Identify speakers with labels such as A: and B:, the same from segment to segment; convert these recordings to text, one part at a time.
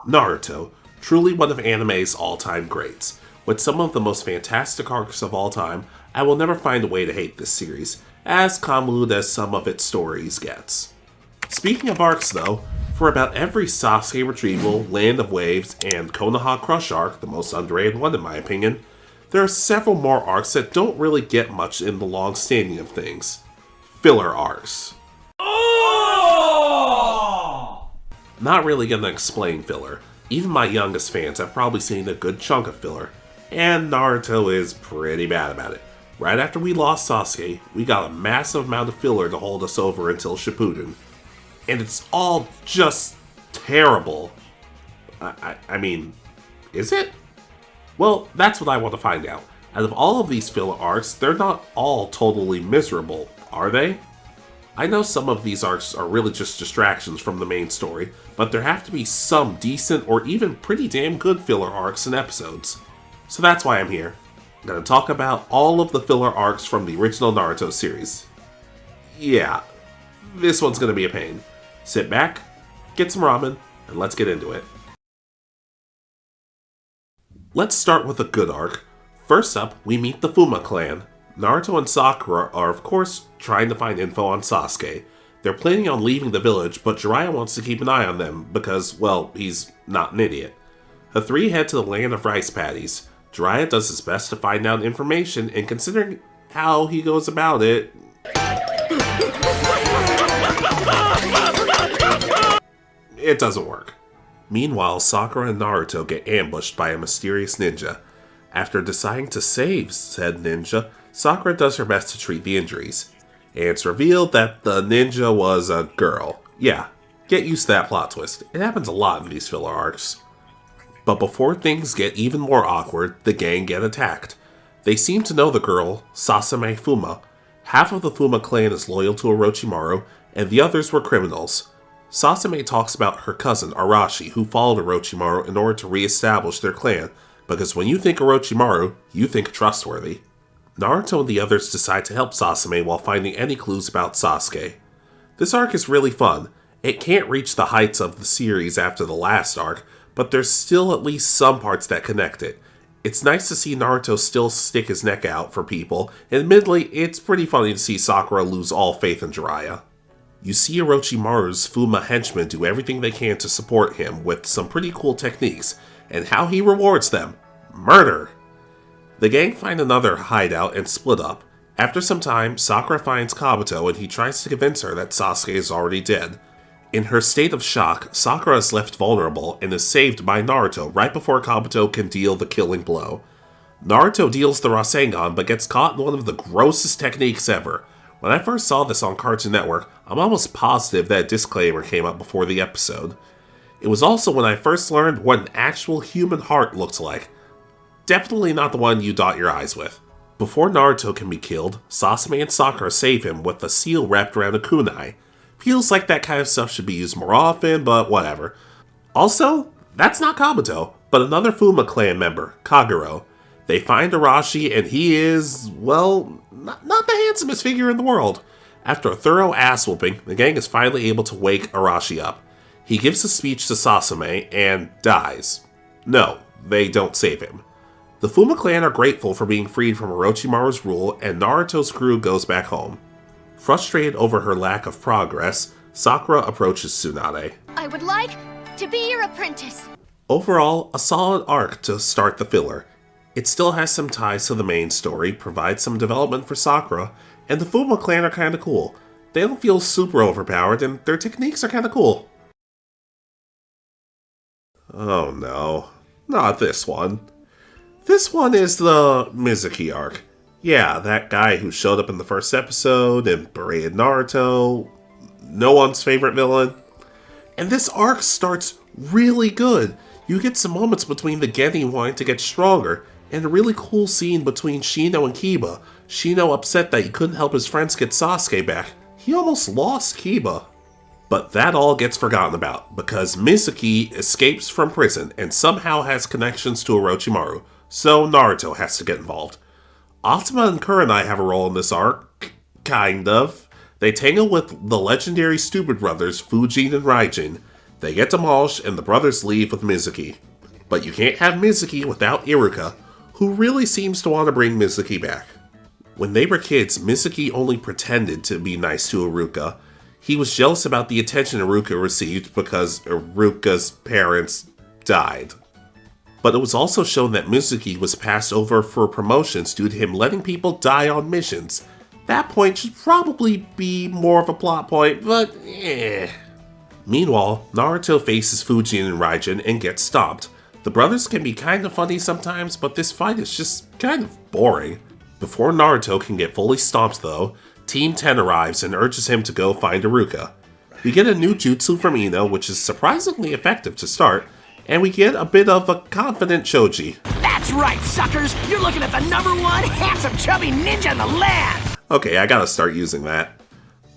A: Naruto, truly one of anime's all-time greats. With some of the most fantastic arcs of all time, I will never find a way to hate this series, as convoluted as some of its stories gets. Speaking of arcs though, for about every Sasuke retrieval, Land of Waves, and Konoha Crush arc, the most underrated one in my opinion, there are several more arcs that don't really get much in the long standing of things. Filler arcs. Oh! Not really gonna explain filler. Even my youngest fans have probably seen a good chunk of filler, and Naruto is pretty bad about it. Right after we lost Sasuke, we got a massive amount of filler to hold us over until Shippuden. And it's all just terrible. I mean, is it? Well, that's what I want to find out. Out of all of these filler arcs, they're not all totally miserable, are they? I know some of these arcs are really just distractions from the main story, but there have to be some decent or even pretty damn good filler arcs and episodes. So that's why I'm here. I'm gonna talk about all of the filler arcs from the original Naruto series. Yeah, this one's gonna be a pain. Sit back, get some ramen, and let's get into it. Let's start with a good arc. First up, we meet the Fuma clan. Naruto and Sakura are of course trying to find info on Sasuke. They're planning on leaving the village, but Jiraiya wants to keep an eye on them because, well, he's not an idiot. The three head to the land of rice paddies. Jiraiya does his best to find out information, and considering how he goes about it, it doesn't work. Meanwhile, Sakura and Naruto get ambushed by a mysterious ninja. After deciding to save said ninja, Sakura does her best to treat the injuries. And it's revealed that the ninja was a girl. Yeah, get used to that plot twist. It happens a lot in these filler arcs. But before things get even more awkward, the gang get attacked. They seem to know the girl, Sasame Fuma. Half of the Fuma clan is loyal to Orochimaru, and the others were criminals. Sasame talks about her cousin Arashi, who followed Orochimaru in order to re-establish their clan, because when you think Orochimaru, you think trustworthy. Naruto and the others decide to help Sasame while finding any clues about Sasuke. This arc is really fun. It can't reach the heights of the series after the last arc, but there's still at least some parts that connect it. It's nice to see Naruto still stick his neck out for people, and admittedly, it's pretty funny to see Sakura lose all faith in Jiraiya. You see Orochimaru's Fuma henchmen do everything they can to support him with some pretty cool techniques, and how he rewards them: murder! The gang find another hideout and split up. After some time, Sakura finds Kabuto and he tries to convince her that Sasuke is already dead. In her state of shock, Sakura is left vulnerable and is saved by Naruto right before Kabuto can deal the killing blow. Naruto deals the Rasengan but gets caught in one of the grossest techniques ever. When I first saw this on Cartoon Network, I'm almost positive that a disclaimer came up before the episode. It was also when I first learned what an actual human heart looked like. Definitely not the one you dot your eyes with. Before Naruto can be killed, Sasame and Sakura save him with a seal wrapped around a kunai. Feels like that kind of stuff should be used more often, but whatever. Also, that's not Kabuto, but another Fuma clan member, Kagero. They find Arashi and he is, well, not the handsomest figure in the world. After a thorough ass whooping, the gang is finally able to wake Arashi up. He gives a speech to Sasame and dies. No, they don't save him. The Fuma clan are grateful for being freed from Orochimaru's rule, and Naruto's crew goes back home. Frustrated over her lack of progress, Sakura approaches Tsunade.
B: I would like to be your apprentice.
A: Overall, a solid arc to start the filler. It still has some ties to the main story, provides some development for Sakura, and the Fuma clan are kinda cool. They don't feel super overpowered, and their techniques are kinda cool. Oh no, not this one. This one is the Mizuki arc. Yeah, that guy who showed up in the first episode and berated Naruto. No one's favorite villain. And this arc starts really good. You get some moments between the Genin wanting to get stronger, and a really cool scene between Shino and Kiba. Shino upset that he couldn't help his friends get Sasuke back. He almost lost Kiba. But that all gets forgotten about, because Mizuki escapes from prison and somehow has connections to Orochimaru, so Naruto has to get involved. Atama and Kurenai have a role in this arc, kind of. They tangle with the legendary Stupid Brothers, Fujin and Raijin. They get demolished and the brothers leave with Mizuki. But you can't have Mizuki without Iruka, who really seems to want to bring Mizuki back. When they were kids, Mizuki only pretended to be nice to Iruka. He was jealous about the attention Iruka received because Iruka's parents died. But it was also shown that Mizuki was passed over for promotions due to him letting people die on missions. That point should probably be more of a plot point, but eh. Meanwhile, Naruto faces Fujin and Raijin and gets stomped. The brothers can be kind of funny sometimes, but this fight is just kind of boring. Before Naruto can get fully stomped though, Team 10 arrives and urges him to go find Iruka. We get a new jutsu from Ino, which is surprisingly effective to start, and we get a bit of a confident Choji.
C: That's right, suckers! You're looking at the #1 handsome chubby ninja in the land!
A: Okay, I gotta start using that.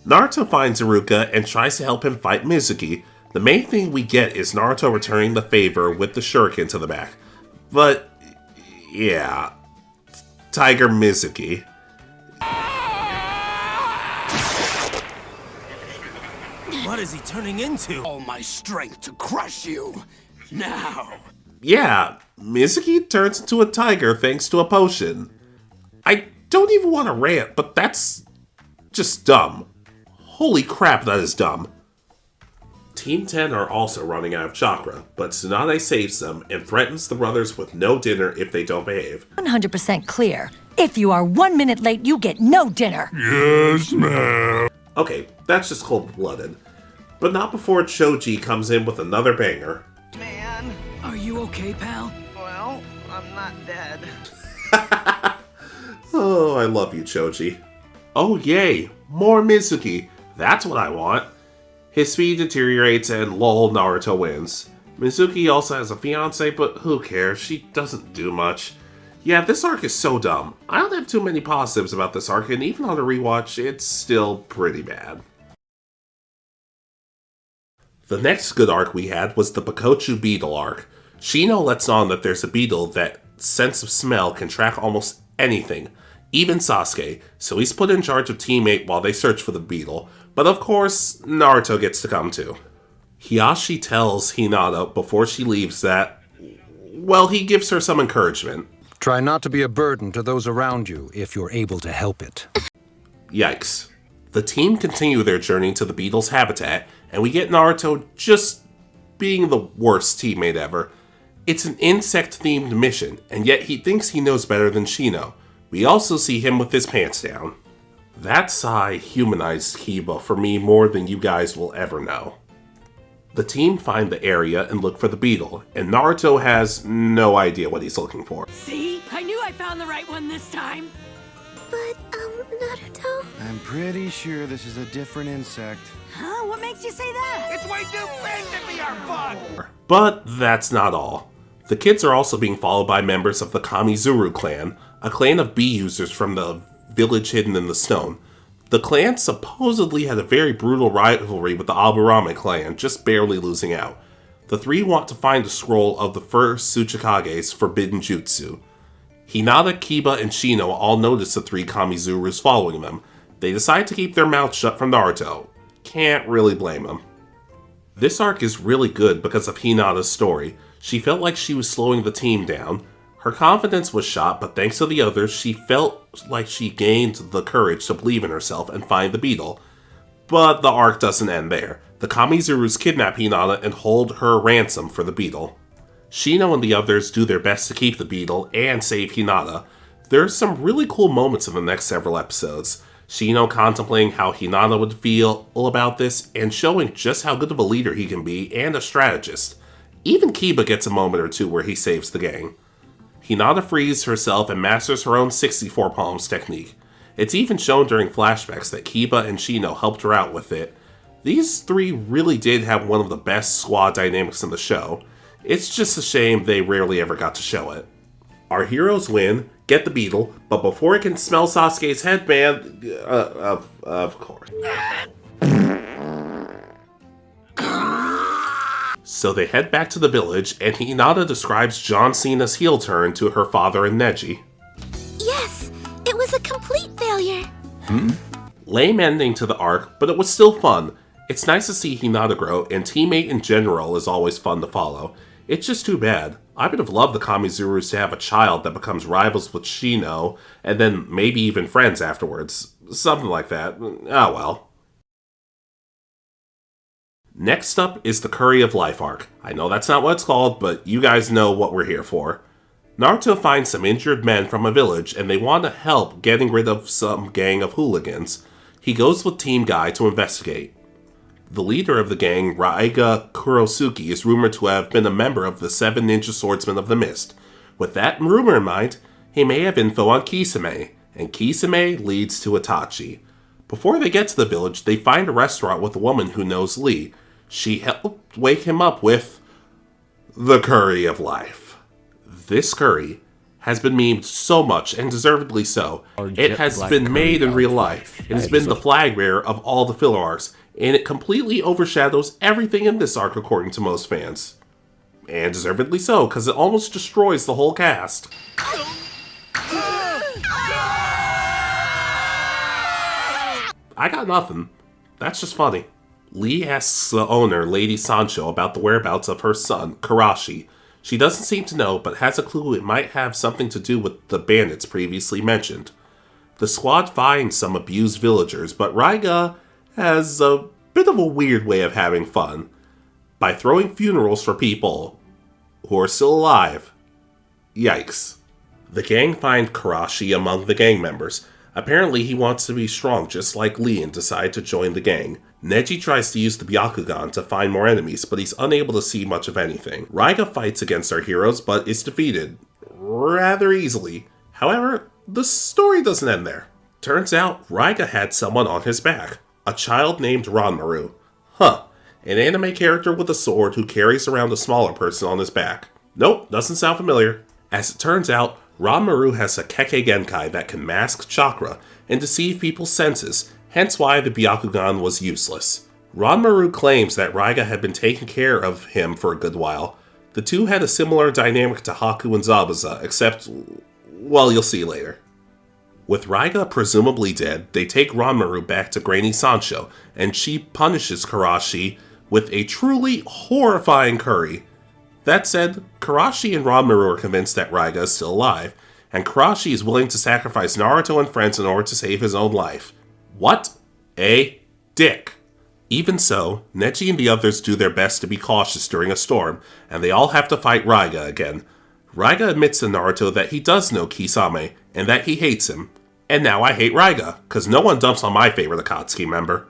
A: Naruto finds Iruka and tries to help him fight Mizuki. The main thing we get is Naruto returning the favor with the shuriken to the back. But, yeah. Tiger Mizuki.
C: What is he turning into? All my strength to crush you. Now.
A: Yeah, Mizuki turns into a tiger thanks to a potion. I don't even want to rant, but that's just dumb. Holy crap, that is dumb. Team 10 are also running out of chakra, but Tsunade saves them and threatens the brothers with no dinner if they don't behave.
D: 100% clear. If you are 1 minute late, you get no dinner.
A: Yes, ma'am. Okay, that's just cold-blooded. But not before Choji comes in with another banger.
C: Man, are you okay, pal? Well, I'm not dead.
A: Oh, I love you, Choji. Oh, yay, more Mizuki. That's what I want. His speed deteriorates and lol, Naruto wins. Mizuki also has a fiancé, but who cares? She doesn't do much. Yeah, this arc is so dumb. I don't have too many positives about this arc, and even on a rewatch, it's still pretty bad. The next good arc we had was the Bikōchū beetle arc. Shino lets on that there's a beetle that sense of smell can track almost anything, even Sasuke, so he's put in charge of Team 8 while they search for the beetle. But of course, Naruto gets to come too. Hiyashi tells Hinata before she leaves that, well, he gives her some encouragement.
E: Try not to be a burden to those around you if you're able to help it.
A: Yikes. The team continue their journey to the beetle's habitat, and we get Naruto just being the worst teammate ever. It's an insect-themed mission, and yet he thinks he knows better than Shino. We also see him with his pants down. That sigh humanized Kiba for me more than you guys will ever know. The team find the area and look for the beetle, and Naruto has no idea what he's looking for.
D: See? I knew I found the right one this time.
B: But, Naruto?
F: I'm pretty sure this is a different insect.
D: Huh? What makes you say that?
C: It's way too big to be our bug!
A: But that's not all. The kids are also being followed by members of the Kamizuru clan, a clan of bee users from the village hidden in the stone. The clan supposedly had a very brutal rivalry with the Aburame clan, just barely losing out. The three want to find the scroll of the first Tsuchikage's forbidden jutsu. Hinata, Kiba, and Shino all notice the three Kamizurus following them. They decide to keep their mouths shut from Naruto. Can't really blame them. This arc is really good because of Hinata's story. She felt like she was slowing the team down. Her confidence was shot, but thanks to the others, she felt like she gained the courage to believe in herself and find the beetle. But the arc doesn't end there. The Kamizurus kidnap Hinata and hold her ransom for the beetle. Shino and the others do their best to keep the beetle and save Hinata. There's some really cool moments in the next several episodes. Shino contemplating how Hinata would feel about this and showing just how good of a leader he can be and a strategist. Even Kiba gets a moment or two where he saves the gang. Hinata frees herself and masters her own 64 palms technique. It's even shown during flashbacks that Kiba and Shino helped her out with it. These three really did have one of the best squad dynamics in the show. It's just a shame they rarely ever got to show it. Our heroes win, get the beetle, but before it can smell Sasuke's headband, of course. So they head back to the village, and Hinata describes John Cena's heel turn to her father and Neji.
B: Yes, it was a complete failure.
A: Lame ending to the arc, but it was still fun. It's nice to see Hinata grow, and Teammate in general is always fun to follow. It's just too bad. I would have loved the Kamizurus to have a child that becomes rivals with Shino, and then maybe even friends afterwards. Something like that. Oh well. Next up is the Curry of Life arc. I know that's not what it's called, but you guys know what we're here for. Naruto finds some injured men from a village, and they want to help getting rid of some gang of hooligans. He goes with Team Guy to investigate. The leader of the gang, Raiga Kurosuki, is rumored to have been a member of the 7 Ninja Swordsmen of the Mist. With that rumor in mind, he may have info on Kisame, and Kisame leads to Itachi. Before they get to the village, they find a restaurant with a woman who knows Lee. She helped wake him up with the Curry of Life. This curry has been memed so much, and deservedly so. It has been made in real life. It has been the flag bearer of all the filler arcs, and it completely overshadows everything in this arc according to most fans. And deservedly so, because it almost destroys the whole cast. I got nothing. That's just funny. Lee asks the owner, Lady Sancho, about the whereabouts of her son, Karashi. She doesn't seem to know, but has a clue it might have something to do with the bandits previously mentioned. The squad finds some abused villagers, but Raiga has a bit of a weird way of having fun. By throwing funerals for people who are still alive. Yikes. The gang find Karashi among the gang members. Apparently he wants to be strong just like Lee and decide to join the gang. Neji tries to use the Byakugan to find more enemies, but he's unable to see much of anything. Raiga fights against our heroes, but is defeated rather easily. However, the story doesn't end there. Turns out, Raiga had someone on his back. A child named Ranmaru. Huh. An anime character with a sword who carries around a smaller person on his back. Nope, doesn't sound familiar. As it turns out, Ranmaru has a Kekkei Genkai that can mask chakra and deceive people's senses, hence why the Byakugan was useless. Ranmaru claims that Raiga had been taking care of him for a good while. The two had a similar dynamic to Haku and Zabuza, except, well, you'll see later. With Raiga presumably dead, they take Ranmaru back to Granny Sancho, and she punishes Karashi with a truly horrifying curry. That said, Karashi and Ranmaru are convinced that Raiga is still alive, and Karashi is willing to sacrifice Naruto and friends in order to save his own life. What a dick! Even so, Neji and the others do their best to be cautious during a storm, and they all have to fight Raiga again. Raiga admits to Naruto that he does know Kisame, and that he hates him. And now I hate Raiga, cause no one dumps on my favorite Akatsuki member.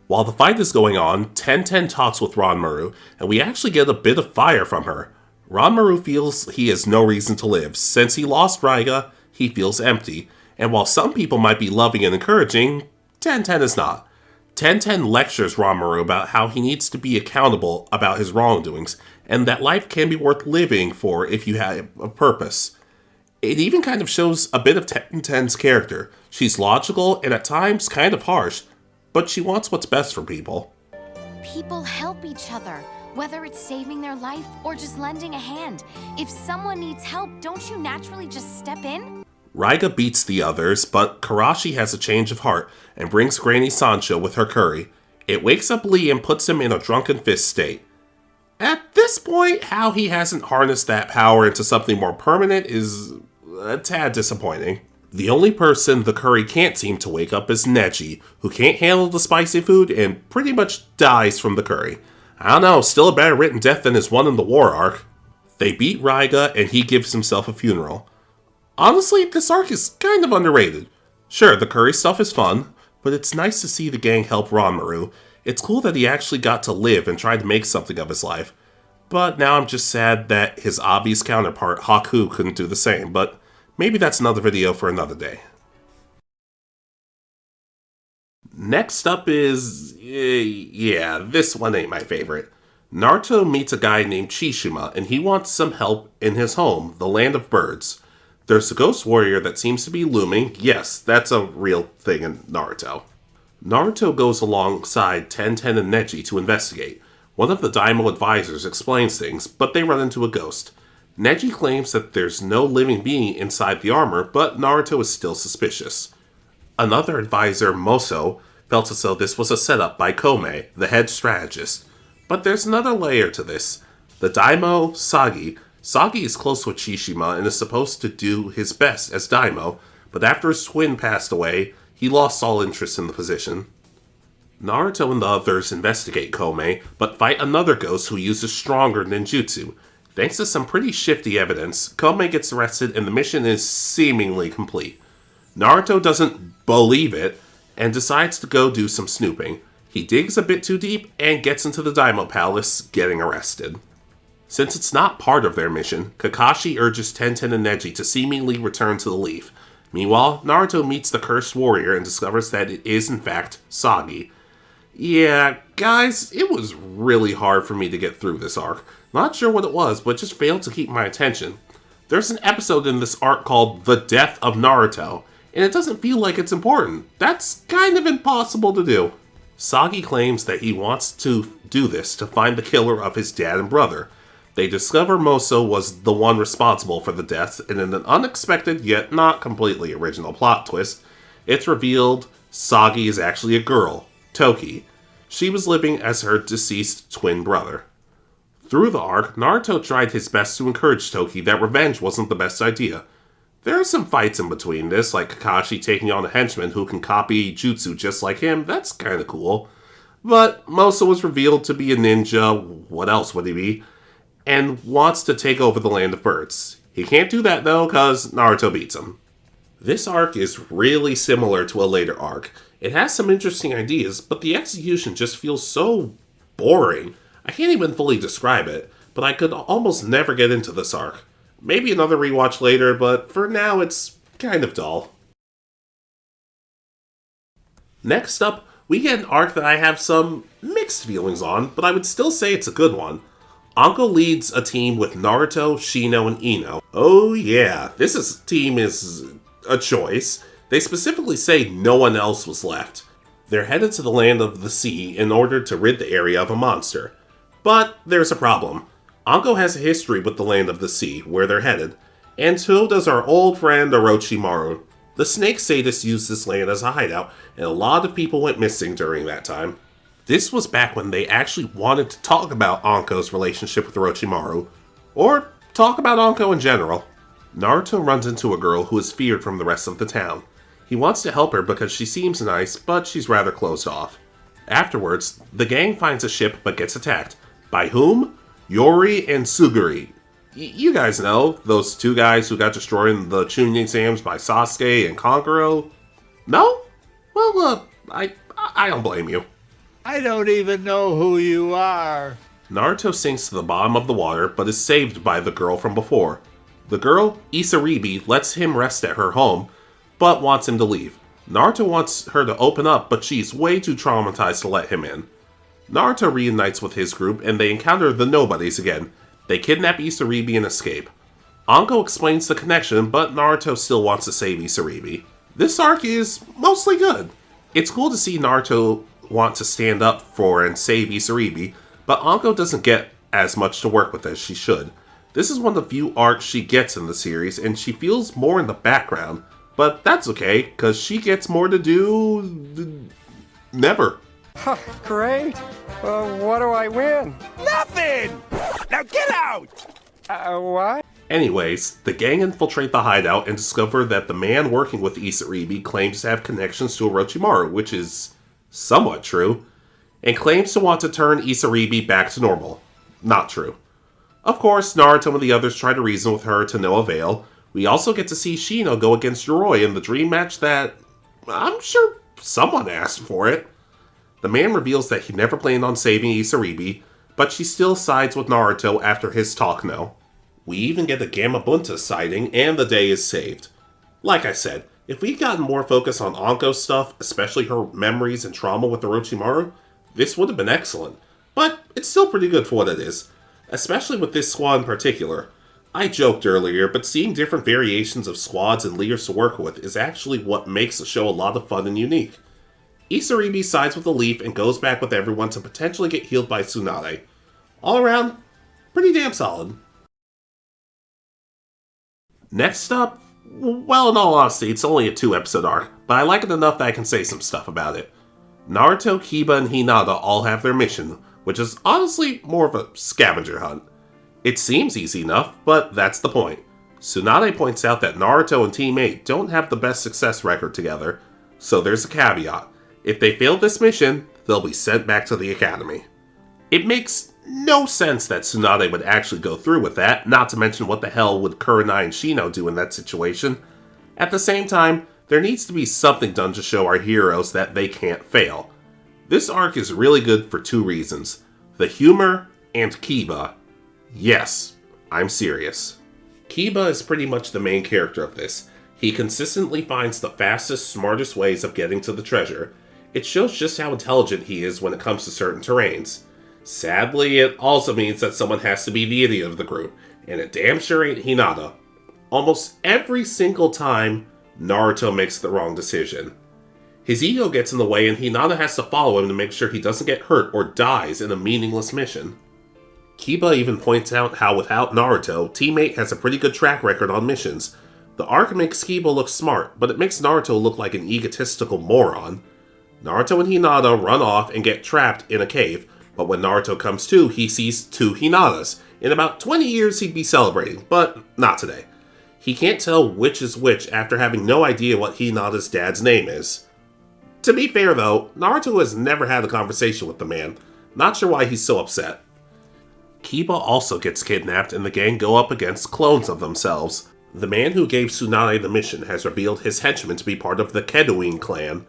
A: While the fight is going on, Tenten talks with Ranmaru, and we actually get a bit of fire from her. Ranmaru feels he has no reason to live. Since he lost Raiga, he feels empty. And while some people might be loving and encouraging, Tenten is not. Tenten lectures Ranmaru about how he needs to be accountable about his wrongdoings, and that life can be worth living for if you have a purpose. It even kind of shows a bit of Tenten's character. She's logical and at times kind of harsh, but she wants what's best for people.
G: People help each other, whether it's saving their life or just lending a hand. If someone needs help, don't you naturally just step in?
A: Raiga beats the others, but Karashi has a change of heart and brings Granny Sancho with her curry. It wakes up Lee and puts him in a drunken fist state. At this point, how he hasn't harnessed that power into something more permanent is a tad disappointing. The only person the curry can't seem to wake up is Neji, who can't handle the spicy food and pretty much dies from the curry. I don't know, still a better written death than his one in the war arc. They beat Raiga and he gives himself a funeral. Honestly, this arc is kind of underrated. Sure, the curry stuff is fun, but it's nice to see the gang help Ranmaru. It's cool that he actually got to live and try to make something of his life. But now I'm just sad that his obvious counterpart, Haku, couldn't do the same, but maybe that's another video for another day. Next up is... yeah, this one ain't my favorite. Naruto meets a guy named Chishima, and he wants some help in his home, the Land of Birds. There's a ghost warrior that seems to be looming. Yes, that's a real thing in Naruto. Naruto goes alongside Tenten and Neji to investigate. One of the Daimyo advisors explains things, but they run into a ghost. Neji claims that there's no living being inside the armor, but Naruto is still suspicious. Another advisor, Moso, felt as though this was a setup by Kome, the head strategist. But there's another layer to this. The Daimyo, Sagi. Sagi is close with Shishima and is supposed to do his best as Daimyo, but after his twin passed away, he lost all interest in the position. Naruto and the others investigate Kome, but fight another ghost who uses stronger ninjutsu. Thanks to some pretty shifty evidence, Kome gets arrested and the mission is seemingly complete. Naruto doesn't believe it, and decides to go do some snooping. He digs a bit too deep and gets into the Daimyo Palace, getting arrested. Since it's not part of their mission, Kakashi urges Tenten and Neji to seemingly return to the Leaf. Meanwhile, Naruto meets the Cursed Warrior and discovers that it is in fact Sagi. Yeah, guys, it was really hard for me to get through this arc. Not sure what it was, but it just failed to keep my attention. There's an episode in this arc called The Death of Naruto, and it doesn't feel like it's important. That's kind of impossible to do. Sagi claims that he wants to do this to find the killer of his dad and brother. They discover Moso was the one responsible for the deaths, and in an unexpected yet not completely original plot twist, it's revealed Sagi is actually a girl, Toki. She was living as her deceased twin brother. Through the arc, Naruto tried his best to encourage Toki that revenge wasn't the best idea. There are some fights in between this, like Kakashi taking on a henchman who can copy jutsu just like him. That's kinda cool. But Moso was revealed to be a ninja, what else would he be? And wants to take over the Land of Birds. He can't do that though, cause Naruto beats him. This arc is really similar to a later arc. It has some interesting ideas, but the execution just feels so boring. I can't even fully describe it, but I could almost never get into this arc. Maybe another rewatch later, but for now it's kind of dull. Next up, we get an arc that I have some mixed feelings on, but I would still say it's a good one. Anko leads a team with Naruto, Shino, and Ino. Oh yeah, team is a choice. They specifically say no one else was left. They're headed to the Land of the Sea in order to rid the area of a monster. But there's a problem. Anko has a history with the Land of the Sea, where they're headed, and so does our old friend Orochimaru. The snake sadist used this land as a hideout, and a lot of people went missing during that time. This was back when they actually wanted to talk about Anko's relationship with Orochimaru, or talk about Anko in general. Naruto runs into a girl who is feared from the rest of the town. He wants to help her because she seems nice, but she's rather closed off. Afterwards, the gang finds a ship but gets attacked. By whom? Yori and Suguri. You guys know, those two guys who got destroyed in the Chunin exams by Sasuke and Kankuro? No? Well, I don't blame you.
H: I don't even know who you are.
A: Naruto sinks to the bottom of the water, but is saved by the girl from before. The girl, Isaribi, lets him rest at her home, but wants him to leave. Naruto wants her to open up, but she's way too traumatized to let him in. Naruto reunites with his group, and they encounter the Nobodies again. They kidnap Isaribi and escape. Anko explains the connection, but Naruto still wants to save Isaribi. This arc is mostly good. It's cool to see Naruto want to stand up for and save Isaribi, but Anko doesn't get as much to work with as she should. This is one of the few arcs she gets in the series, and she feels more in the background. But that's okay, because she gets more to do... never.
I: Huh, great. What do I win?
H: Nothing! Now get out!
I: What?
A: Anyways, the gang infiltrate the hideout and discover that the man working with Isaribi claims to have connections to Orochimaru, which is somewhat true, and claims to want to turn Isaribi back to normal. Not true. Of course, Naruto and the others try to reason with her to no avail. We also get to see Shino go against Yoroi in the dream match that I'm sure someone asked for it. The man reveals that he never planned on saving Isaribi, but she still sides with Naruto after his talk no. We even get a Gamabunta sighting, and the day is saved. Like I said, if we'd gotten more focus on Anko's stuff, especially her memories and trauma with Orochimaru, this would have been excellent. But it's still pretty good for what it is, especially with this squad in particular. I joked earlier, but seeing different variations of squads and leaders to work with is actually what makes the show a lot of fun and unique. Isaribi sides with the Leaf and goes back with everyone to potentially get healed by Tsunade. All around, pretty damn solid. Next up, well, in all honesty, it's only a 2-episode arc, but I like it enough that I can say some stuff about it. Naruto, Kiba, and Hinata all have their mission, which is honestly more of a scavenger hunt. It seems easy enough, but that's the point. Tsunade points out that Naruto and Team 8 don't have the best success record together, so there's a caveat. If they fail this mission, they'll be sent back to the academy. It makes no sense that Tsunade would actually go through with that, not to mention what the hell would Kurenai and Shino do in that situation. At the same time, there needs to be something done to show our heroes that they can't fail. This arc is really good for two reasons: the humor and Kiba. Yes, I'm serious. Kiba is pretty much the main character of this. He consistently finds the fastest, smartest ways of getting to the treasure. It shows just how intelligent he is when it comes to certain terrains. Sadly, it also means that someone has to be the idiot of the group, and it damn sure ain't Hinata. Almost every single time, Naruto makes the wrong decision. His ego gets in the way and Hinata has to follow him to make sure he doesn't get hurt or dies in a meaningless mission. Kiba even points out how without Naruto, Team 8 has a pretty good track record on missions. The arc makes Kiba look smart, but it makes Naruto look like an egotistical moron. Naruto and Hinata run off and get trapped in a cave, but when Naruto comes to, he sees two Hinatas. In about 20 years he'd be celebrating, but not today. He can't tell which is which after having no idea what Hinata's dad's name is. To be fair though, Naruto has never had a conversation with the man. Not sure why he's so upset. Kiba also gets kidnapped and the gang go up against clones of themselves. The man who gave Tsunade the mission has revealed his henchmen to be part of the Kedouin clan.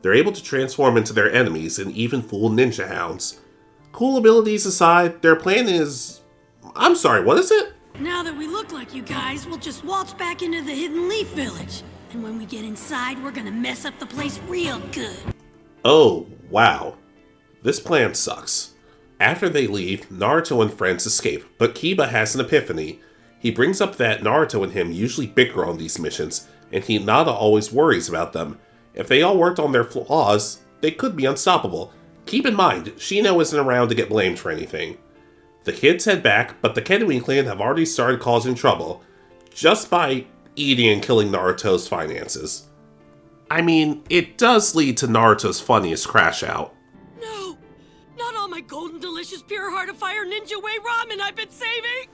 A: They're able to transform into their enemies and even fool ninja hounds. Cool abilities aside, their plan is... I'm sorry, what is it?
J: Now that we look like you guys, we'll just waltz back into the Hidden Leaf Village. And when we get inside, we're gonna mess up the place real good.
A: Oh, wow. This plan sucks. After they leave, Naruto and friends escape, but Kiba has an epiphany. He brings up that Naruto and him usually bicker on these missions, and Hinata always worries about them. If they all worked on their flaws, they could be unstoppable. Keep in mind, Shino isn't around to get blamed for anything. The kids head back, but the Kedouin clan have already started causing trouble, just by eating and killing Naruto's finances. I mean, it does lead to Naruto's funniest crash out.
J: No! Not all my golden, delicious, pure heart of fire ninja way ramen I've been saving!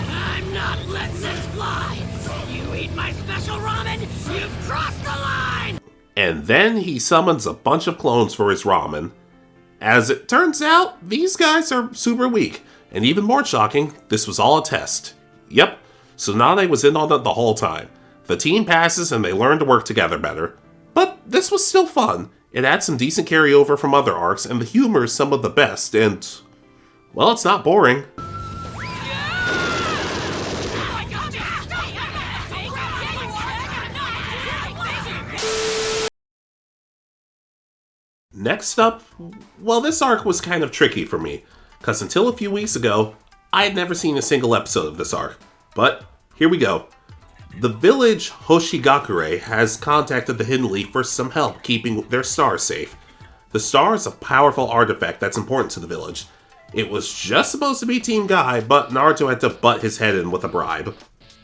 J: I'm not letting this fly! You eat my special ramen, you've crossed the line!
A: And then he summons a bunch of clones for his ramen. As it turns out, these guys are super weak. And even more shocking, this was all a test. Yep, Tsunade was in on it the whole time. The team passes and they learn to work together better. But this was still fun. It had some decent carryover from other arcs, and the humor is some of the best, and... well, it's not boring. Next up, well, this arc was kind of tricky for me, because until a few weeks ago, I had never seen a single episode of this arc. But, here we go. The village Hoshigakure has contacted the Hidden Leaf for some help keeping their star safe. The star is a powerful artifact that's important to the village. It was just supposed to be Team Guy, but Naruto had to butt his head in with a bribe.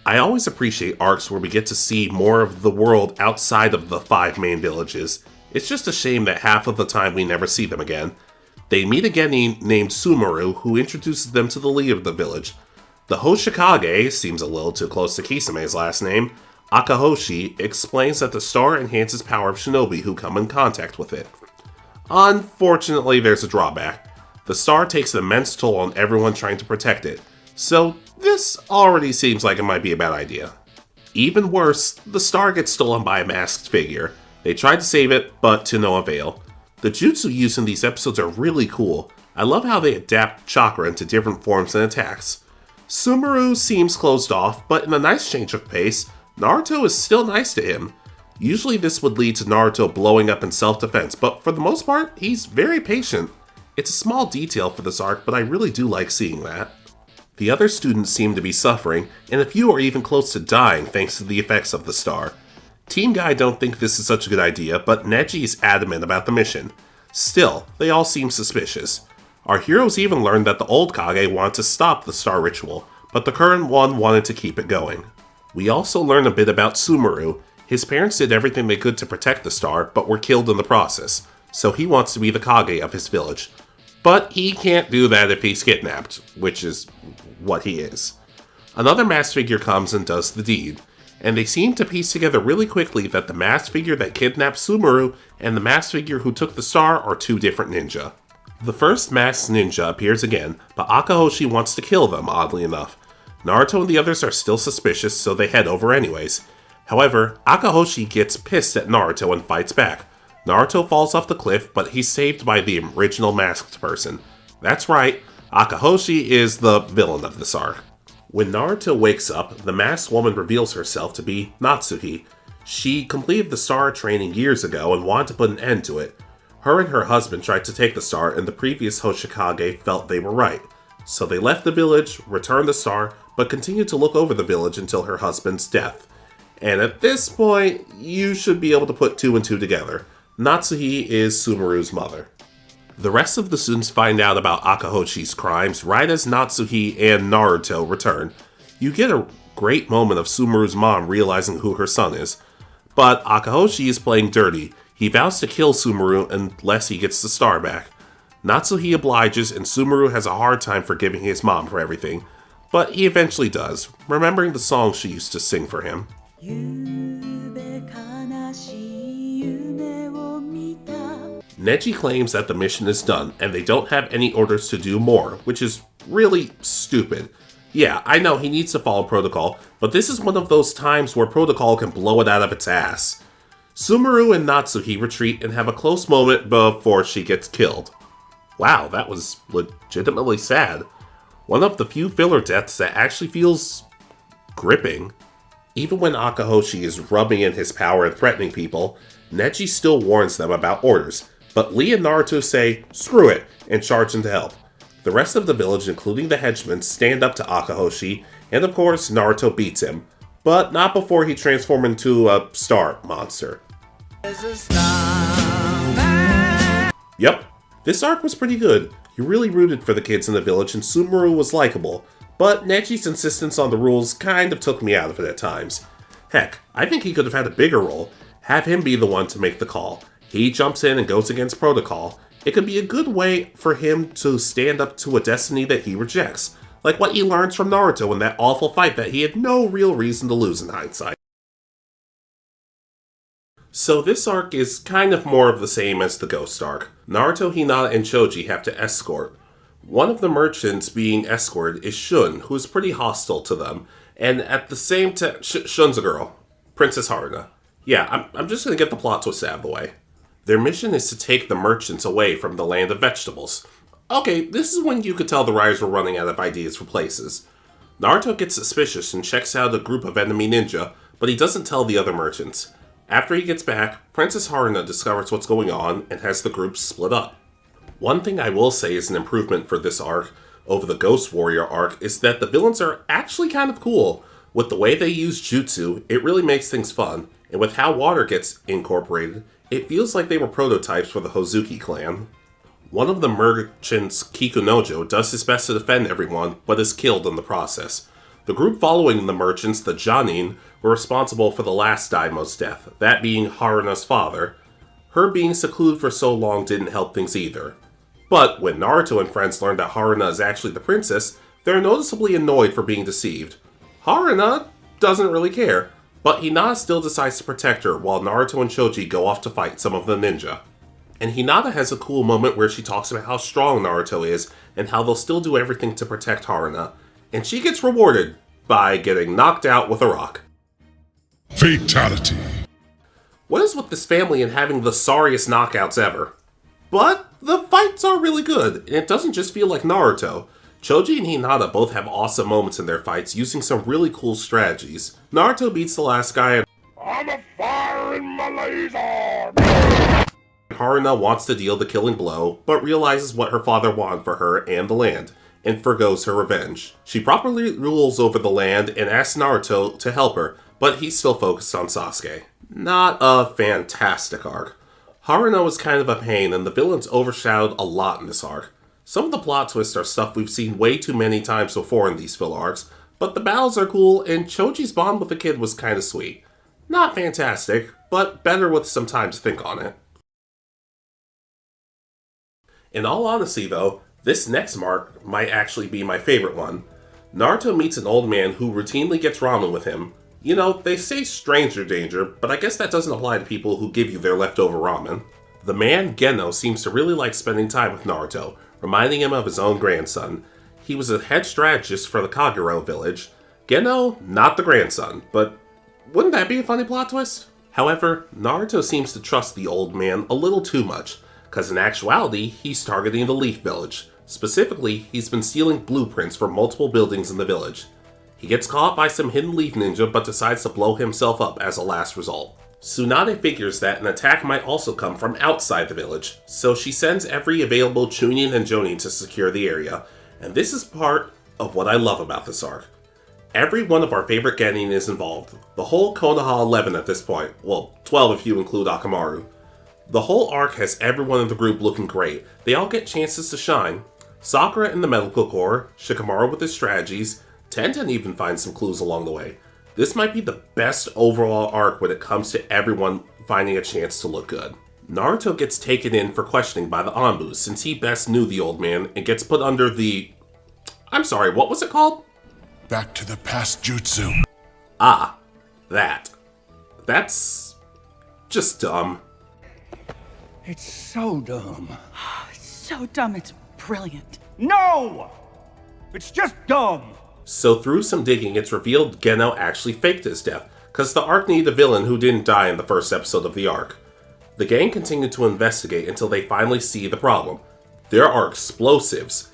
A: I always appreciate arcs where we get to see more of the world outside of the 5 main villages. It's just a shame that half of the time we never see them again. They meet a genin named Sumeru, who introduces them to the leader of the village. The Hoshikage seems a little too close to Kisame's last name. Akahoshi explains that the star enhances power of shinobi who come in contact with it. Unfortunately, there's a drawback. The star takes an immense toll on everyone trying to protect it, so this already seems like it might be a bad idea. Even worse, the star gets stolen by a masked figure. They tried to save it, but to no avail. The jutsu used in these episodes are really cool. I love how they adapt chakra into different forms and attacks. Sumeru seems closed off, but in a nice change of pace, Naruto is still nice to him. Usually this would lead to Naruto blowing up in self-defense, but for the most part, he's very patient. It's a small detail for this arc, but I really do like seeing that. The other students seem to be suffering, and a few are even close to dying thanks to the effects of the star. Team Guy don't think this is such a good idea, but Neji is adamant about the mission. Still, they all seem suspicious. Our heroes even learned that the old Kage wanted to stop the star ritual, but the current one wanted to keep it going. We also learn a bit about Sumeru. His parents did everything they could to protect the star, but were killed in the process, so he wants to be the Kage of his village. But he can't do that if he's kidnapped, which is what he is. Another masked figure comes and does the deed, and they seem to piece together really quickly that the masked figure that kidnapped Sumeru and the masked figure who took the star are two different ninja. The first masked ninja appears again, but Akahoshi wants to kill them, oddly enough. Naruto and the others are still suspicious, so they head over anyways. However, Akahoshi gets pissed at Naruto and fights back. Naruto falls off the cliff, but he's saved by the original masked person. That's right, Akahoshi is the villain of this arc. When Naruto wakes up, the masked woman reveals herself to be Natsuhi. She completed the star training years ago and wanted to put an end to it. Her and her husband tried to take the star, and the previous Hoshikage felt they were right. So they left the village, returned the star, but continued to look over the village until her husband's death. And at this point, you should be able to put two and two together. Natsuhi is Sumeru's mother. The rest of the students find out about Akahoshi's crimes right as Natsuhi and Naruto return. You get a great moment of Sumeru's mom realizing who her son is. But Akahoshi is playing dirty. He vows to kill Sumeru unless he gets the star back. Natsuhi obliges, and Sumeru has a hard time forgiving his mom for everything. But he eventually does, remembering the song she used to sing for him. Neji claims that the mission is done, and they don't have any orders to do more, which is really stupid. Yeah, I know he needs to follow protocol, but this is one of those times where protocol can blow it out of its ass. Sumeru and Natsuhi retreat and have a close moment before she gets killed. Wow, that was legitimately sad. One of the few filler deaths that actually feels gripping. Even when Akahoshi is rubbing in his power and threatening people, Neji still warns them about orders, but Lee and Naruto say, screw it, and charge in to help. The rest of the village, including the henchmen, stand up to Akahoshi, and of course Naruto beats him, but not before he transforms into a star monster. Yep, this arc was pretty good. You really rooted for the kids in the village, and Sumeru was likable, but Neji's insistence on the rules kind of took me out of it at times. Heck, I think he could have had a bigger role. Have him be the one to make the call. He jumps in and goes against protocol. It could be a good way for him to stand up to a destiny that he rejects, like what he learns from Naruto in that awful fight that he had no real reason to lose in hindsight. So this arc is kind of more of the same as the Ghost arc. Naruto, Hinata, and Choji have to escort. One of the merchants being escorted is Shun, who is pretty hostile to them, and at the same time, Shun's a girl, Princess Haruna. Yeah, I'm just gonna get the plot twist out of the way. Their mission is to take the merchants away from the land of vegetables. Okay, this is when you could tell the writers were running out of ideas for places. Naruto gets suspicious and checks out a group of enemy ninja, but he doesn't tell the other merchants. After he gets back, Princess Haruna discovers what's going on and has the group split up. One thing I will say is an improvement for this arc over the Ghost Warrior arc is that the villains are actually kind of cool. With the way they use jutsu, it really makes things fun, and with how water gets incorporated, it feels like they were prototypes for the Hozuki clan. One of the merchants, Kikunojo, does his best to defend everyone, but is killed in the process. The group following the merchants, the Jonin, were responsible for the last daimo's death, that being Haruna's father. Her being secluded for so long didn't help things either. But when Naruto and friends learn that Haruna is actually the princess, they're noticeably annoyed for being deceived. Haruna doesn't really care, but Hinata still decides to protect her while Naruto and Choji go off to fight some of the ninja. And Hinata has a cool moment where she talks about how strong Naruto is and how they'll still do everything to protect Haruna. And she gets rewarded by getting knocked out with a rock.
K: Fatality.
A: What is with this family and having the sorriest knockouts ever? But the fights are really good, and it doesn't just feel like Naruto. Choji and Hinata both have awesome moments in their fights using some really cool strategies. Naruto beats the last guy and
K: I'm a fire in my laser!
A: Haruna wants to deal the killing blow, but realizes what her father wanted for her and the land, and forgoes her revenge. She properly rules over the land and asks Naruto to help her, but he's still focused on Sasuke. Not a fantastic arc. Haruna was kind of a pain, and the villains overshadowed a lot in this arc. Some of the plot twists are stuff we've seen way too many times before in these filler arcs, but the battles are cool, and Choji's bond with the kid was kind of sweet. Not fantastic, but better with some time to think on it. In all honesty though, this next mark might actually be my favorite one. Naruto meets an old man who routinely gets ramen with him. You know, they say stranger danger, but I guess that doesn't apply to people who give you their leftover ramen. The man, Geno, seems to really like spending time with Naruto, reminding him of his own grandson. He was a head strategist for the Kagero village. Geno, not the grandson, but wouldn't that be a funny plot twist? However, Naruto seems to trust the old man a little too much, because in actuality, he's targeting the Leaf Village. Specifically, he's been stealing blueprints for multiple buildings in the village. He gets caught by some hidden leaf ninja but decides to blow himself up as a last result. Tsunade figures that an attack might also come from outside the village, so she sends every available Chunin and Jonin to secure the area, and this is part of what I love about this arc. Every one of our favorite genin is involved, the whole Konoha 11 at this point, well, 12 if you include Akamaru. The whole arc has everyone in the group looking great, they all get chances to shine. Sakura in the medical corps, Shikamaru with his strategies, Tenten even finds some clues along the way. This might be the best overall arc when it comes to everyone finding a chance to look good. Naruto gets taken in for questioning by the Anbu since he best knew the old man and gets put under the... I'm sorry, what was it called?
K: Back to the past jutsu.
A: Ah, that. That's... just dumb.
H: It's so dumb.
L: It's so dumb, it's brilliant.
H: No! It's just dumb!
A: So through some digging, it's revealed Geno actually faked his death, cause the arc needed a villain who didn't die in the first episode of the arc. The gang continued to investigate until they finally see the problem. There are explosives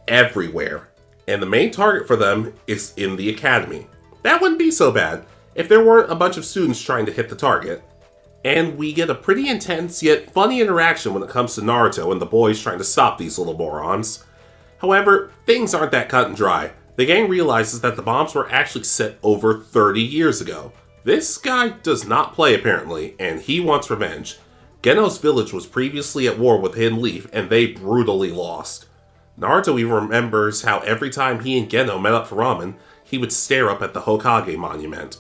A: everywhere, and the main target for them is in the academy. That wouldn't be so bad if there weren't a bunch of students trying to hit the target. And we get a pretty intense yet funny interaction when it comes to Naruto and the boys trying to stop these little morons. However, things aren't that cut and dry. The gang realizes that the bombs were actually set over 30 years ago. This guy does not play apparently, and he wants revenge. Geno's village was previously at war with Hidden Leaf, and they brutally lost. Naruto even remembers how every time he and Geno met up for ramen, he would stare up at the Hokage monument.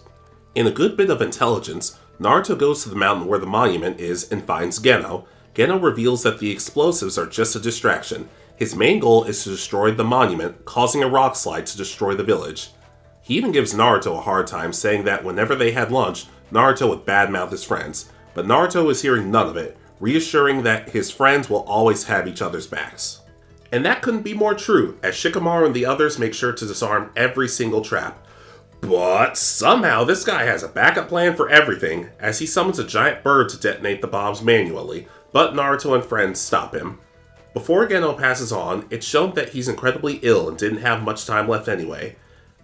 A: In a good bit of intelligence, Naruto goes to the mountain where the monument is and finds Geno. Geno reveals that the explosives are just a distraction. His main goal is to destroy the monument, causing a rock slide to destroy the village. He even gives Naruto a hard time, saying that whenever they had lunch, Naruto would badmouth his friends. But Naruto is hearing none of it, reassuring that his friends will always have each other's backs. And that couldn't be more true, as Shikamaru and the others make sure to disarm every single trap. But somehow this guy has a backup plan for everything, as he summons a giant bird to detonate the bombs manually, but Naruto and friends stop him. Before Geno passes on, it's shown that he's incredibly ill and didn't have much time left anyway.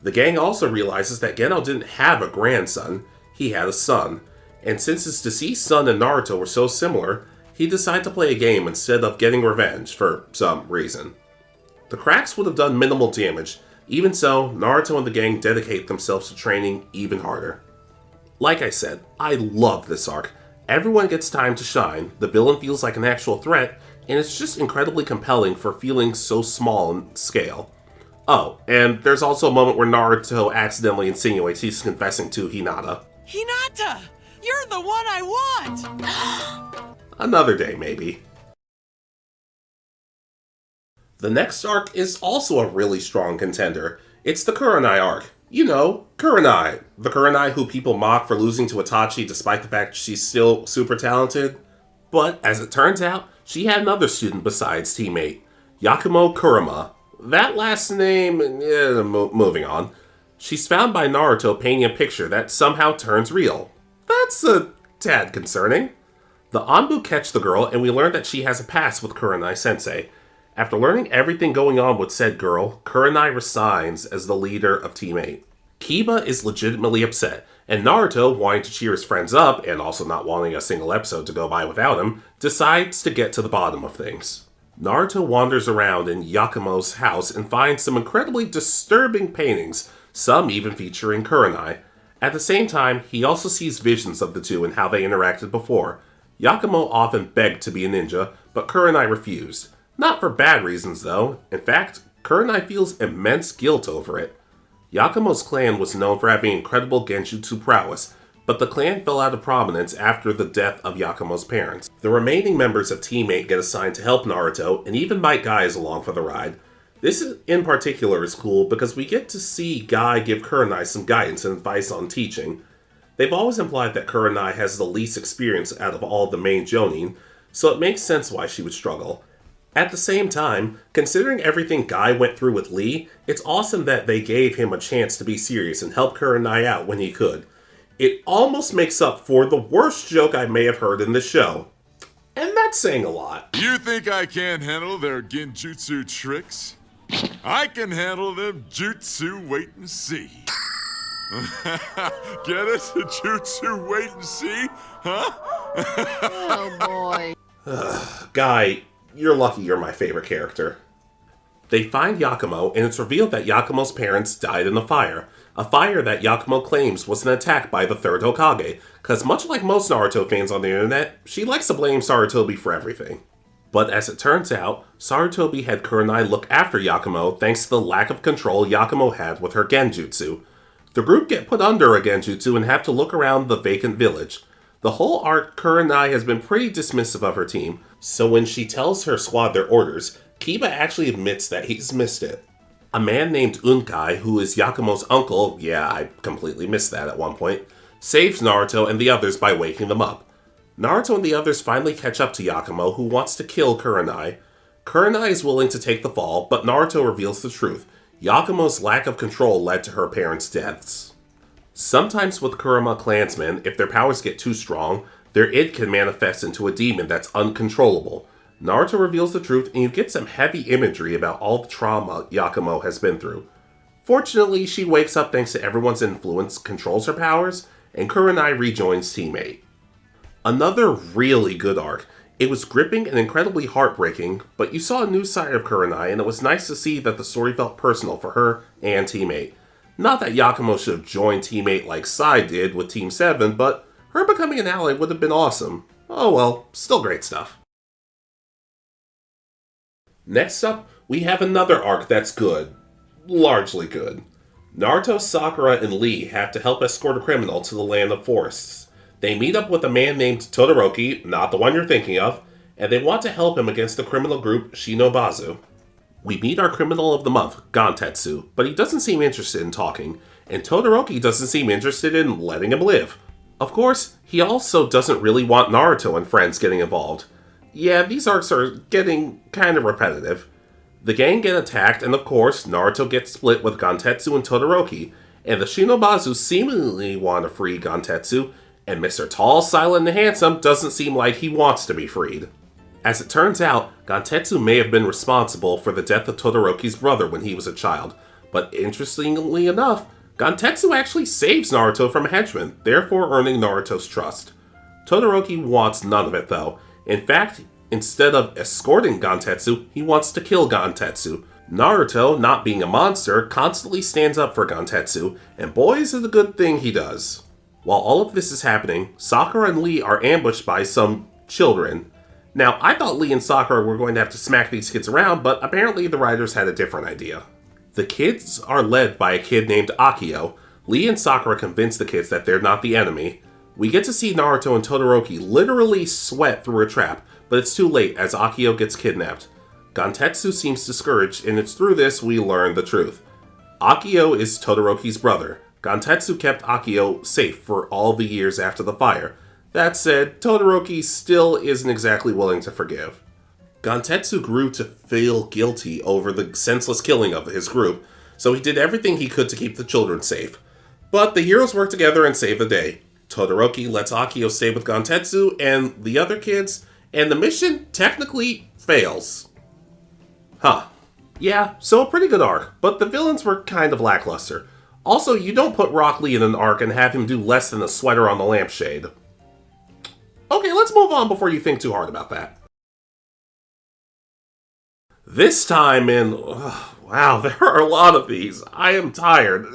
A: The gang also realizes that Geno didn't have a grandson, he had a son, and since his deceased son and Naruto were so similar, he decided to play a game instead of getting revenge for some reason. The cracks would have done minimal damage, even so, Naruto and the gang dedicate themselves to training even harder. Like I said, I love this arc. Everyone gets time to shine, the villain feels like an actual threat, and it's just incredibly compelling for feeling so small in scale. Oh, and there's also a moment where Naruto accidentally insinuates he's confessing to Hinata.
L: Hinata! You're the one I want!
A: Another day, maybe. The next arc is also a really strong contender. It's the Kurenai arc. You know, Kurenai. The Kurenai who people mock for losing to Itachi despite the fact she's still super talented. But, as it turns out, she had another student besides teammate, Yakumo Kurama. That last name, moving on. She's found by Naruto painting a picture that somehow turns real. That's a tad concerning. The Anbu catch the girl, and we learn that she has a past with Kurenai-sensei. After learning everything going on with said girl, Kurenai resigns as the leader of Team 8. Kiba is legitimately upset, and Naruto, wanting to cheer his friends up, and also not wanting a single episode to go by without him, decides to get to the bottom of things. Naruto wanders around in Yakumo's house and finds some incredibly disturbing paintings, some even featuring Kurenai. At the same time, he also sees visions of the two and how they interacted before. Yakumo often begged to be a ninja, but Kurenai refused. Not for bad reasons though. In fact, Kurenai feels immense guilt over it. Yakumo's clan was known for having incredible genjutsu prowess, but the clan fell out of prominence after the death of Yakumo's parents. The remaining members of Team 8 get assigned to help Naruto, and even invite guys along for the ride. This in particular is cool because we get to see Guy give Kurenai some guidance and advice on teaching. They've always implied that Kurenai has the least experience out of all the main Jonin, so it makes sense why she would struggle. At the same time, considering everything Guy went through with Lee, it's awesome that they gave him a chance to be serious and help Kurenai out when he could. It almost makes up for the worst joke I may have heard in the show. And that's saying a lot.
K: You think I can't handle their genjutsu tricks? I can handle them jutsu wait and see. Get it? Jutsu wait and see? Huh?
G: Oh boy.
A: Guy, you're lucky you're my favorite character. They find Yakumo, and it's revealed that Yakumo's parents died in a fire that Yakumo claims was an attack by the third Hokage, because much like most Naruto fans on the internet, she likes to blame Sarutobi for everything. But as it turns out, Sarutobi had Kurenai look after Yakumo thanks to the lack of control Yakumo had with her genjutsu. The group get put under a genjutsu and have to look around the vacant village. The whole arc, Kurenai has been pretty dismissive of her team, so when she tells her squad their orders, Kiba actually admits that he's missed it. A man named Unkai, who is Yakumo's uncle, yeah, I completely missed that at one point, saves Naruto and the others by waking them up. Naruto and the others finally catch up to Yakumo, who wants to kill Kurenai. Kurenai is willing to take the fall, but Naruto reveals the truth. Yakumo's lack of control led to her parents' deaths. Sometimes with Kurama clansmen, if their powers get too strong, their id can manifest into a demon that's uncontrollable. Naruto reveals the truth, and you get some heavy imagery about all the trauma Yakumo has been through. Fortunately, she wakes up thanks to everyone's influence, controls her powers, and Kurenai rejoins Team 8. Another really good arc. It was gripping and incredibly heartbreaking, but you saw a new side of Kurenai, and it was nice to see that the story felt personal for her and Team 8. Not that Yakumo should have joined Team 8 like Sai did with Team 7, but her becoming an ally would have been awesome. Oh well, still great stuff. Next up, we have another arc that's good. Largely good. Naruto, Sakura, and Lee have to help escort a criminal to the Land of Forests. They meet up with a man named Todoroki, not the one you're thinking of, and they want to help him against the criminal group Shinobazu. We meet our criminal of the month, Gantetsu, but he doesn't seem interested in talking, and Todoroki doesn't seem interested in letting him live. Of course, he also doesn't really want Naruto and friends getting involved. Yeah, these arcs are getting kind of repetitive. The gang get attacked, and of course, Naruto gets split with Gantetsu and Todoroki, and the Shinobazu seemingly want to free Gantetsu, and Mr. Tall, Silent, and Handsome doesn't seem like he wants to be freed. As it turns out, Gantetsu may have been responsible for the death of Todoroki's brother when he was a child, but interestingly enough, Gantetsu actually saves Naruto from a henchman, therefore earning Naruto's trust. Todoroki wants none of it though. In fact, instead of escorting Gantetsu, he wants to kill Gantetsu. Naruto, not being a monster, constantly stands up for Gantetsu, and boy is it a good thing he does. While all of this is happening, Sakura and Lee are ambushed by some children. Now, I thought Lee and Sakura were going to have to smack these kids around, but apparently the writers had a different idea. The kids are led by a kid named Akio. Lee and Sakura convince the kids that they're not the enemy. We get to see Naruto and Todoroki literally sweat through a trap, but it's too late as Akio gets kidnapped. Gantetsu seems discouraged, and it's through this we learn the truth. Akio is Todoroki's brother. Gantetsu kept Akio safe for all the years after the fire. That said, Todoroki still isn't exactly willing to forgive. Gantetsu grew to feel guilty over the senseless killing of his group, so he did everything he could to keep the children safe. But the heroes work together and save the day. Todoroki lets Akio stay with Gantetsu and the other kids, and the mission technically fails. Huh. Yeah, so a pretty good arc, but the villains were kind of lackluster. Also, you don't put Rock Lee in an arc and have him do less than a sweater on the lampshade. Okay, let's move on before you think too hard about that. This time in... wow, there are a lot of these. I am tired.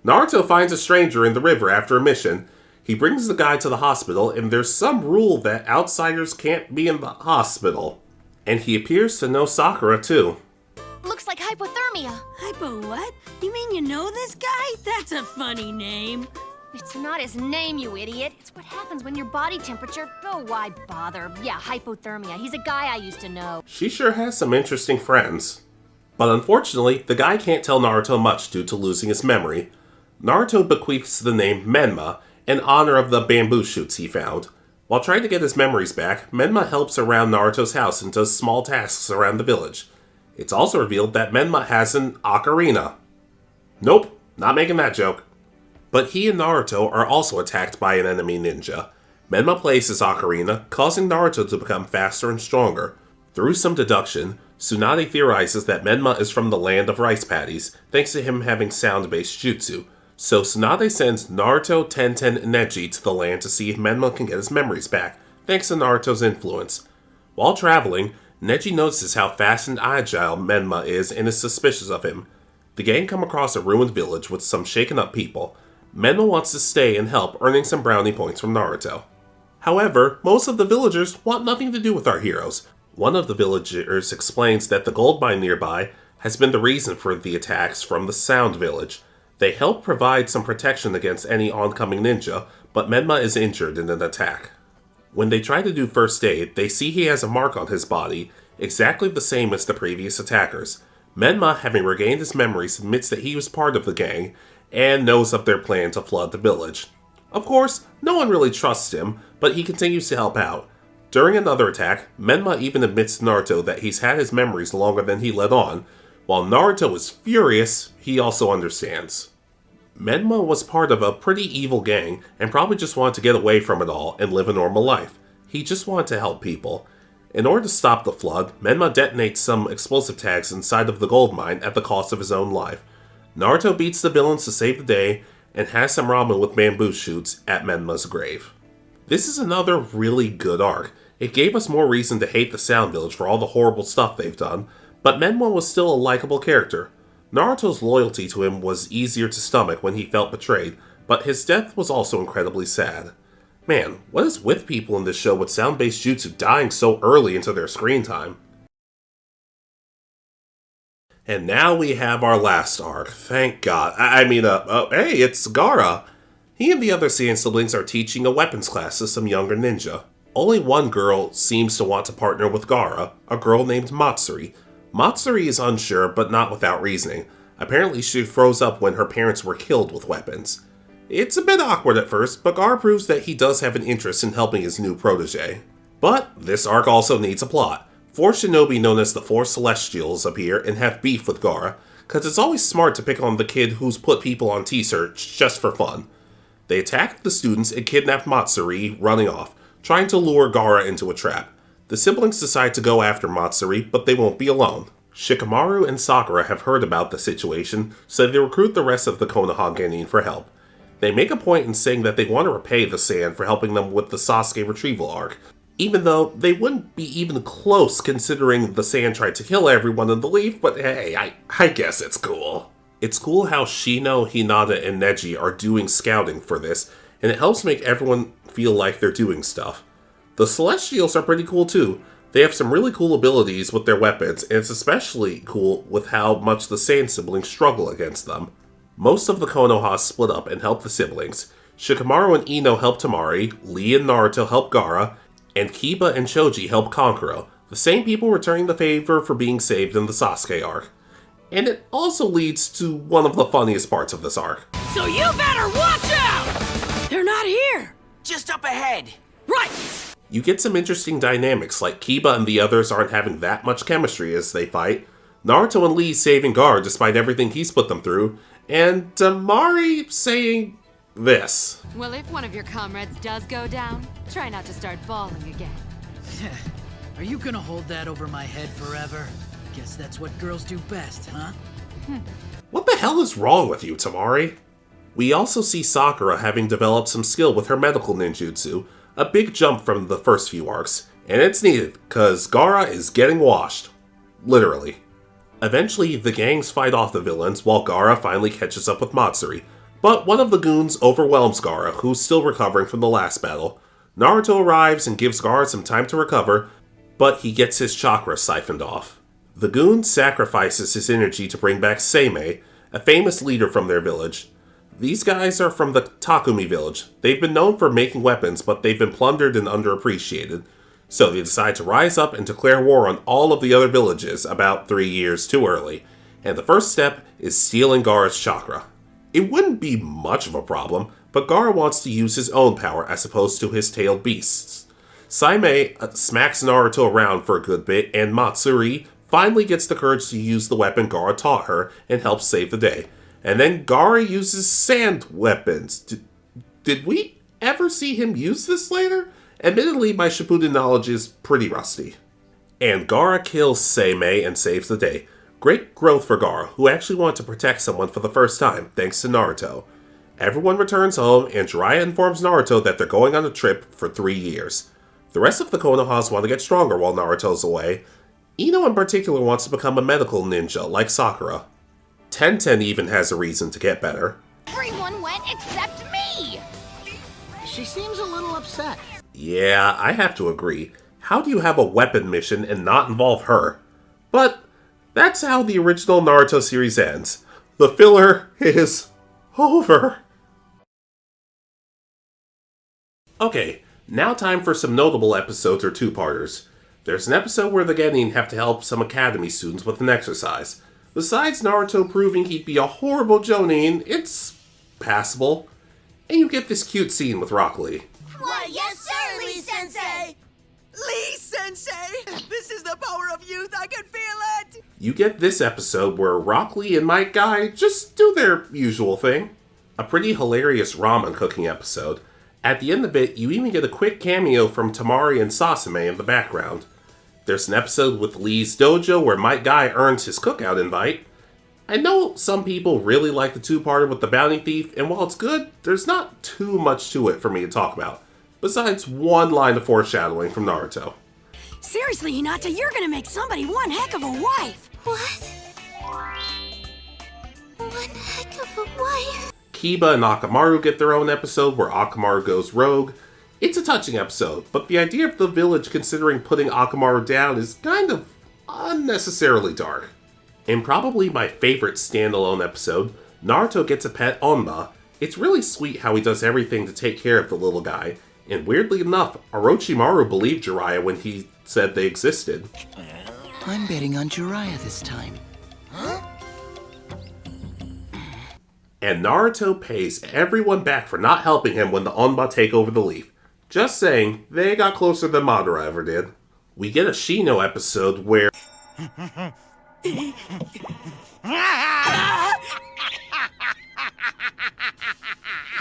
A: Naruto finds a stranger in the river after a mission. He brings the guy to the hospital, and there's some rule that outsiders can't be in the hospital. And he appears to know Sakura, too.
B: Looks like hypothermia.
J: Hypo what? You mean you know this guy? That's a funny name.
M: It's not his name, you idiot. It's what happens when your body temperature... Oh, why bother? Yeah, hypothermia. He's a guy I used to know.
A: She sure has some interesting friends. But unfortunately, the guy can't tell Naruto much due to losing his memory. Naruto bequeaths the name Menma in honor of the bamboo shoots he found. While trying to get his memories back, Menma helps around Naruto's house and does small tasks around the village. It's also revealed that Menma has an ocarina. Nope, not making that joke. But he and Naruto are also attacked by an enemy ninja. Menma plays his ocarina, causing Naruto to become faster and stronger. Through some deduction, Tsunade theorizes that Menma is from the land of rice paddies, thanks to him having sound-based jutsu. So Tsunade sends Naruto, Tenten, and Neji to the land to see if Menma can get his memories back, thanks to Naruto's influence. While traveling, Neji notices how fast and agile Menma is and is suspicious of him. The gang come across a ruined village with some shaken up people. Menma wants to stay and help, earning some brownie points from Naruto. However, most of the villagers want nothing to do with our heroes. One of the villagers explains that the gold mine nearby has been the reason for the attacks from the Sound Village. They help provide some protection against any oncoming ninja, but Menma is injured in an attack. When they try to do first aid, they see he has a mark on his body, exactly the same as the previous attackers. Menma, having regained his memories, admits that he was part of the gang, and knows of their plan to flood the village. Of course, no one really trusts him, but he continues to help out. During another attack, Menma even admits to Naruto that he's had his memories longer than he let on. While Naruto is furious, he also understands. Menma was part of a pretty evil gang, and probably just wanted to get away from it all and live a normal life. He just wanted to help people. In order to stop the flood, Menma detonates some explosive tags inside of the gold mine at the cost of his own life. Naruto beats the villains to save the day, and has some ramen with bamboo shoots at Menma's grave. This is another really good arc. It gave us more reason to hate the Sound Village for all the horrible stuff they've done, but Menma was still a likable character. Naruto's loyalty to him was easier to stomach when he felt betrayed, but his death was also incredibly sad. Man, what is with people in this show with sound-based jutsu dying so early into their screen time? And now we have our last arc, thank God. Hey, it's Gaara. He and the other Saiyan siblings are teaching a weapons class to some younger ninja. Only one girl seems to want to partner with Gaara, a girl named Matsuri. Matsuri is unsure, but not without reasoning. Apparently she froze up when her parents were killed with weapons. It's a bit awkward at first, but Gaara proves that he does have an interest in helping his new protege. But this arc also needs a plot. 4 shinobi known as the 4 Celestials appear and have beef with Gaara, cause it's always smart to pick on the kid who's put people on T-search just for fun. They attacked the students and kidnapped Matsuri, running off, trying to lure Gaara into a trap. The siblings decide to go after Matsuri, but they won't be alone. Shikamaru and Sakura have heard about the situation, so they recruit the rest of the Konoha Genin for help. They make a point in saying that they want to repay the Saiyan for helping them with the Sasuke retrieval arc, even though they wouldn't be even close considering the Saiyan tried to kill everyone in the leaf, but hey, I guess it's cool. It's cool how Shino, Hinata, and Neji are doing scouting for this, and it helps make everyone feel like they're doing stuff. The Celestials are pretty cool too. They have some really cool abilities with their weapons, and it's especially cool with how much the Saiyan siblings struggle against them. Most of the Konoha split up and help the siblings. Shikamaru and Ino help Temari, Lee and Naruto help Gaara, and Kiba and Choji help Kankuro, the same people returning the favor for being saved in the Sasuke arc. And it also leads to one of the funniest parts of this arc.
J: So you better watch out! They're not here!
L: Just up ahead.
J: Right!
A: You get some interesting dynamics, like Kiba and the others aren't having that much chemistry as they fight, Naruto and Lee saving Gaara despite everything he's put them through, and Temari saying this.
G: Well, if one of your comrades does go down, try not to start bawling again.
L: Are you gonna hold that over my head forever? Guess that's what girls do best, huh?
A: What the hell is wrong with you, Temari? We also see Sakura having developed some skill with her medical ninjutsu, a big jump from the first few arcs, and it's needed, cause Gaara is getting washed. Literally. Eventually, the gangs fight off the villains while Gaara finally catches up with Matsuri, but one of the goons overwhelms Gaara, who's still recovering from the last battle. Naruto arrives and gives Gaara some time to recover, but he gets his chakra siphoned off. The goon sacrifices his energy to bring back Seimei, a famous leader from their village. These guys are from the Takumi village. They've been known for making weapons, but they've been plundered and underappreciated. So they decide to rise up and declare war on all of the other villages about 3 years too early. And the first step is stealing Gaara's chakra. It wouldn't be much of a problem, but Gaara wants to use his own power as opposed to his tailed beasts. Saimei smacks Naruto around for a good bit, and Matsuri finally gets the courage to use the weapon Gaara taught her and helps save the day. And then Gaara uses sand weapons. Did we ever see him use this later? Admittedly, my Shippuden knowledge is pretty rusty. And Gaara kills Saimei and saves the day. Great growth for Gaara, who actually wanted to protect someone for the first time, thanks to Naruto. Everyone returns home, and Jiraiya informs Naruto that they're going on a trip for 3 years. The rest of the Konohas want to get stronger while Naruto's away. Ino in particular wants to become a medical ninja, like Sakura. Tenten even has a reason to get better.
G: Everyone went except me!
N: She seems a little upset.
A: Yeah, I have to agree. How do you have a weapon mission and not involve her? But that's how the original Naruto series ends. The filler is over. Okay, now time for some notable episodes or two-parters. There's an episode where the Genin have to help some academy students with an exercise. Besides Naruto proving he'd be a horrible Jonin, it's passable. And you get this cute scene with Rock Lee.
O: Why, yes, sir, Lee-sensei! Lee-sensei! This is the power of youth, I can feel it!
A: You get this episode where Rock Lee and my guy just do their usual thing. A pretty hilarious ramen cooking episode. At the end of it, you even get a quick cameo from Tamari and Sasame in the background. There's an episode with Lee's dojo where my guy earns his cookout invite. I know some people really like the two-parter with the bounty thief, and while it's good, there's not too much to it for me to talk about, besides one line of foreshadowing from Naruto.
J: Seriously, Hinata, you're gonna make somebody one heck of a wife!
B: What? One heck of a wife?
A: Kiba and Akamaru get their own episode where Akamaru goes rogue. It's a touching episode, but the idea of the village considering putting Akamaru down is kind of unnecessarily dark. And probably my favorite standalone episode, Naruto gets a pet Onma. It's really sweet how he does everything to take care of the little guy, and weirdly enough, Orochimaru believed Jiraiya when he said they existed.
N: I'm betting on Jiraiya this time. Huh?
A: And Naruto pays everyone back for not helping him when the Onma take over the leaf. Just saying, they got closer than Madara ever did. We get a Shino episode where...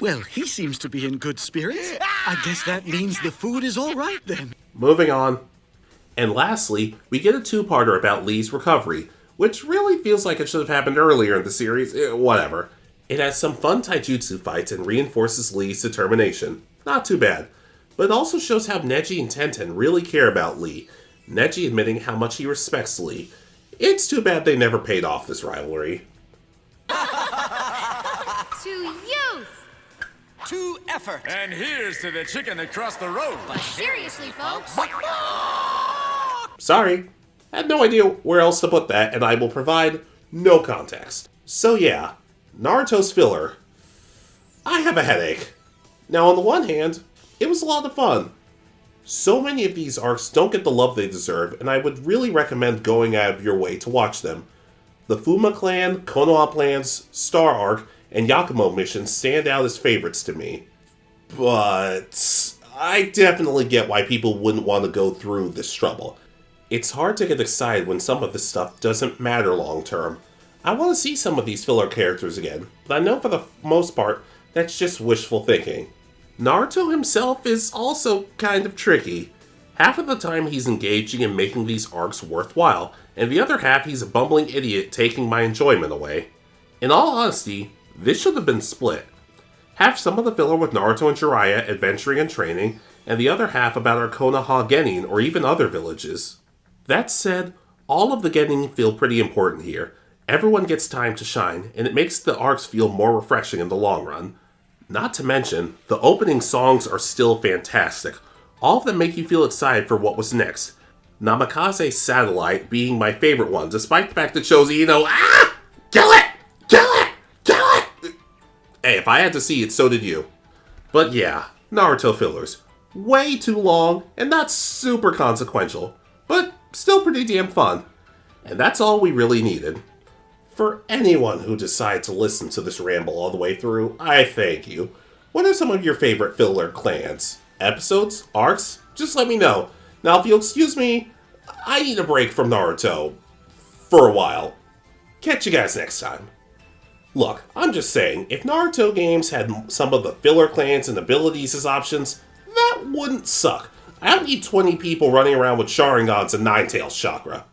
N: Well, he seems to be in good spirits. I guess that means the food is all right then.
A: Moving on. And lastly, we get a two-parter about Lee's recovery, which really feels like it should have happened earlier in the series. Whatever. It has some fun taijutsu fights and reinforces Lee's determination. Not too bad. But it also shows how Neji and Tenten really care about Lee. Neji admitting how much he respects Lee. It's too bad they never paid off this rivalry.
M: To youth!
C: To effort! And here's to the chicken that crossed the road.
M: But seriously, folks.
A: Sorry. Had no idea where else to put that, and I will provide no context. So yeah, Naruto's filler. I have a headache. Now on the one hand, it was a lot of fun. So many of these arcs don't get the love they deserve, and I would really recommend going out of your way to watch them. The Fuma Clan, Konoha Plans, Star Arc, and Yakumo missions stand out as favorites to me. But I definitely get why people wouldn't want to go through this trouble. It's hard to get excited when some of this stuff doesn't matter long term. I want to see some of these filler characters again, but I know for the most part, that's just wishful thinking. Naruto himself is also kind of tricky. Half of the time he's engaging in making these arcs worthwhile, and the other half he's a bumbling idiot taking my enjoyment away. In all honesty, this should have been split. Half some of the filler with Naruto and Jiraiya adventuring and training, and the other half about our Konoha Genin or even other villages. That said, all of the Genin feel pretty important here. Everyone gets time to shine, and it makes the arcs feel more refreshing in the long run. Not to mention, the opening songs are still fantastic. All of them make you feel excited for what was next. Namikaze's Satellite being my favorite one, despite the fact that shows Ino, kill it! Kill it! Kill it! Hey, If I had to see it, so did you. But yeah, Naruto fillers. Way too long and not super consequential, but still pretty damn fun. And that's all we really needed. For anyone who decided to listen to this ramble all the way through, I thank you. What are some of your favorite filler clans? Episodes? Arcs? Just let me know. Now, if you'll excuse me, I need a break from Naruto for a while. Catch you guys next time. Look, I'm just saying, if Naruto games had some of the filler clans and abilities as options, that wouldn't suck. I don't need 20 people running around with Sharingans and Nine-Tails chakra.